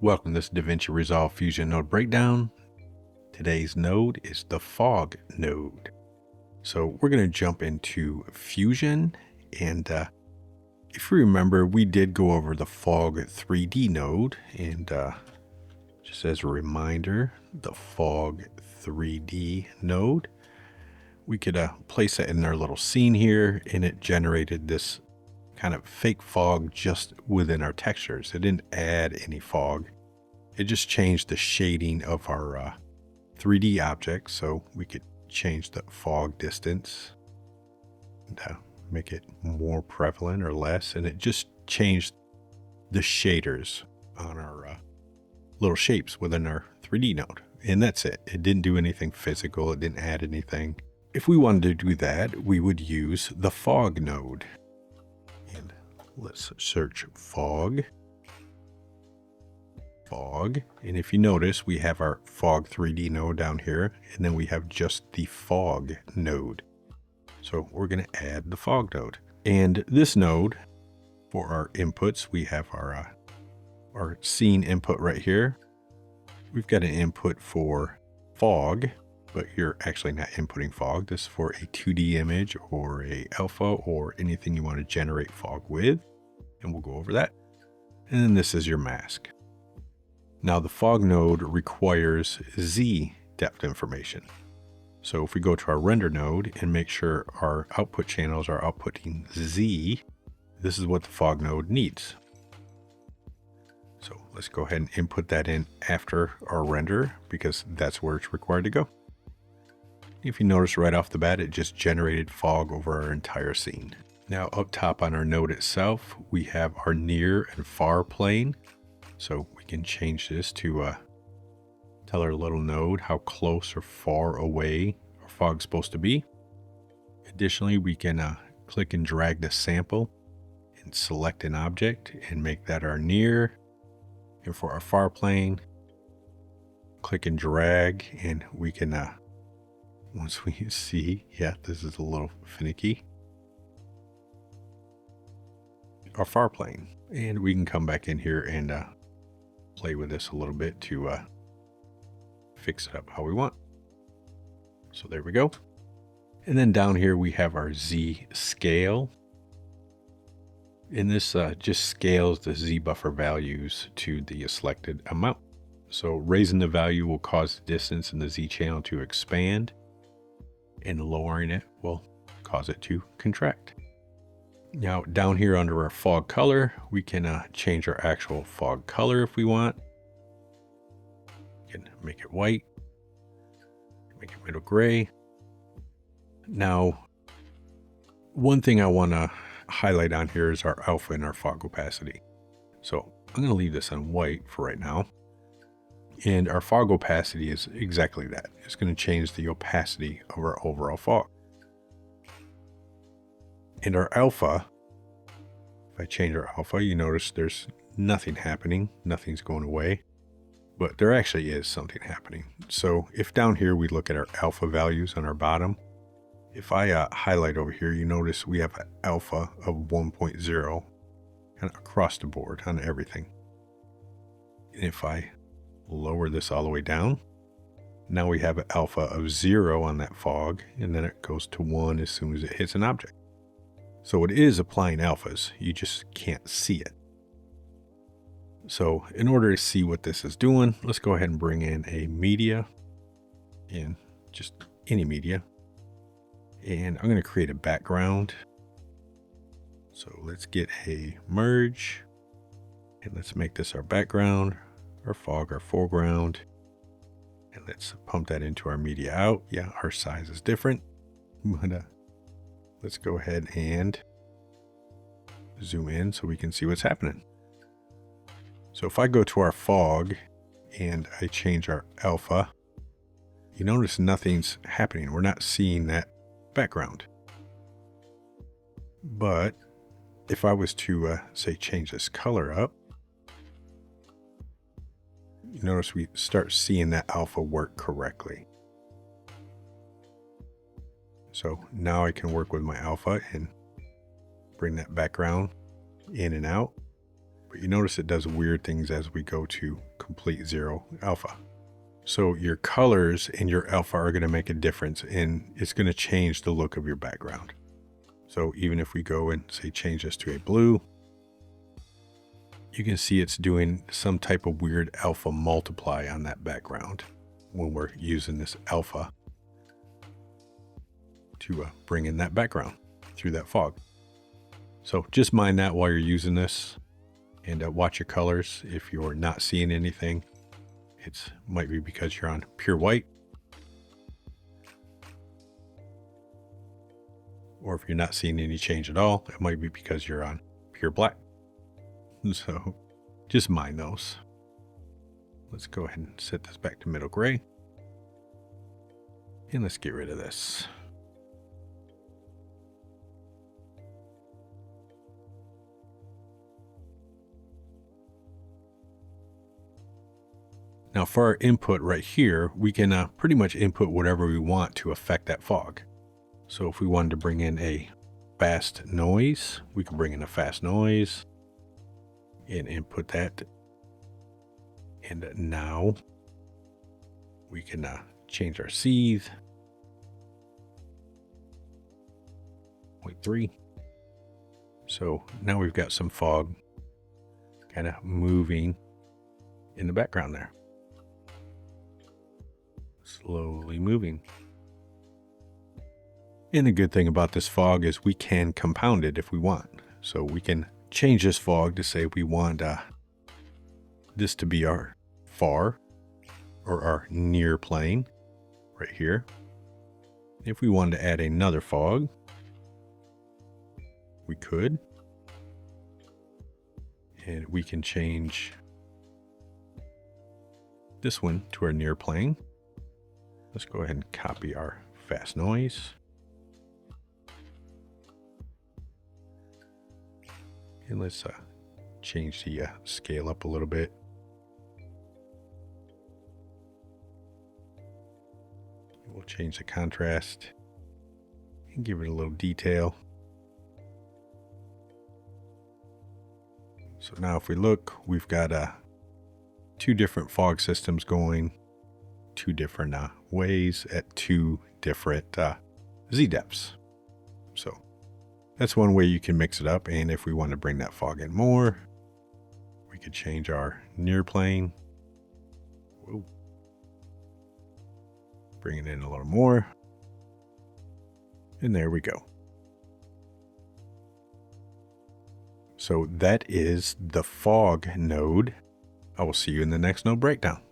Welcome to this DaVinci Resolve Fusion node breakdown. Today's node is the fog node. So we're going to jump into Fusion, and if you remember, we did go over the fog 3D node, and just as a reminder, the fog 3D node, we could place it in our little scene here, and it generated this kind of fake fog just within our textures. It didn't add any fog. It just changed the shading of our 3D object, so we could change the fog distance and make it more prevalent or less, and it just changed the shaders on our little shapes within our 3D node. And that's it. It didn't do anything physical. It didn't add anything. If we wanted to do that, we would use the fog node. And let's search fog. And if you notice, we have our fog 3D node down here, and then we have just the fog node. So we're going to add the fog node. And this node, for our inputs, we have our scene input right here. We've got an input for fog, but you're actually not inputting fog. This is for a 2D image or a alpha or anything you want to generate fog with. And we'll go over that. And then this is your mask. Now the fog node requires Z depth information. So if we go to our render node and make sure our output channels are outputting Z, this is what the fog node needs. So let's go ahead and input that in after our render because that's where it's required to go. If you notice right off the bat, it just generated fog over our entire scene. Now up top on our node itself, we have our near and far plane. So we can change this to tell our little node how close or far away our fog's supposed to be. Additionally, we can click and drag the sample and select an object and make that our near. And for our far plane, click and drag, and we can, once we see, yeah, this is a little finicky, our far plane. And we can come back in here and play with this a little bit to fix it up how we want. So there we go. And then down here we have our Z scale. And this just scales the Z buffer values to the selected amount. So raising the value will cause the distance in the Z channel to expand, and lowering it will cause it to contract. Now down here under our fog color, we can change our actual fog color if we want. We can make it white, make it middle gray. Now, one thing I want to highlight on here is our alpha and our fog opacity. So I'm going to leave this on white for right now. And our fog opacity is exactly that. It's going to change the opacity of our overall fog. And our alpha, if I change our alpha, you notice there's nothing happening. Nothing's going away. But there actually is something happening. So if down here we look at our alpha values on our bottom, if I highlight over here, you notice we have an alpha of 1.0 kind of across the board on everything. And if I lower this all the way down, now we have an alpha of 0 on that fog, and then it goes to 1 as soon as it hits an object. So it is applying alphas, you just can't see it. So in order to see what this is doing, let's go ahead and bring in a media, and just any media. And I'm going to create a background. So let's get a merge, and let's make this our background, our fog, our foreground. And let's pump that into our media out. Yeah, our size is different, but let's go ahead and zoom in so we can see what's happening. So if I go to our fog and I change our alpha, you notice nothing's happening. We're not seeing that background. But if I was to say change this color up, you notice we start seeing that alpha work correctly. So now I can work with my alpha and bring that background in and out. But you notice it does weird things as we go to complete 0 alpha. So your colors and your alpha are going to make a difference, and it's going to change the look of your background. So even if we go and say change this to a blue, you can see it's doing some type of weird alpha multiply on that background when we're using this alpha to bring in that background through that fog. So just mind that while you're using this, and watch your colors. If you're not seeing anything, it might be because you're on pure white, or if you're not seeing any change at all, it might be because you're on pure black. So just mind those. Let's go ahead and set this back to middle gray, and let's get rid of this. Now for our input right here, we can pretty much input whatever we want to affect that fog. So if we wanted to bring in a fast noise, we can bring in a fast noise and input that. And now we can change our seethe. 0.3. So now we've got some fog kind of moving in the background there. Slowly moving. And the good thing about this fog is we can compound it if we want. So we can change this fog to say we want this to be our far or our near plane right here. If we wanted to add another fog, we could. And we can change this one to our near plane. Let's go ahead and copy our fast noise. And let's change the scale up a little bit. We'll change the contrast and give it a little detail. So now if we look, we've got two different fog systems going two different ways at two different Z depths. So that's one way you can mix it up. And if we want to bring that fog in more, we could change our near plane. Whoa. Bring it in a little more. And there we go. So that is the fog node. I will see you in the next node breakdown.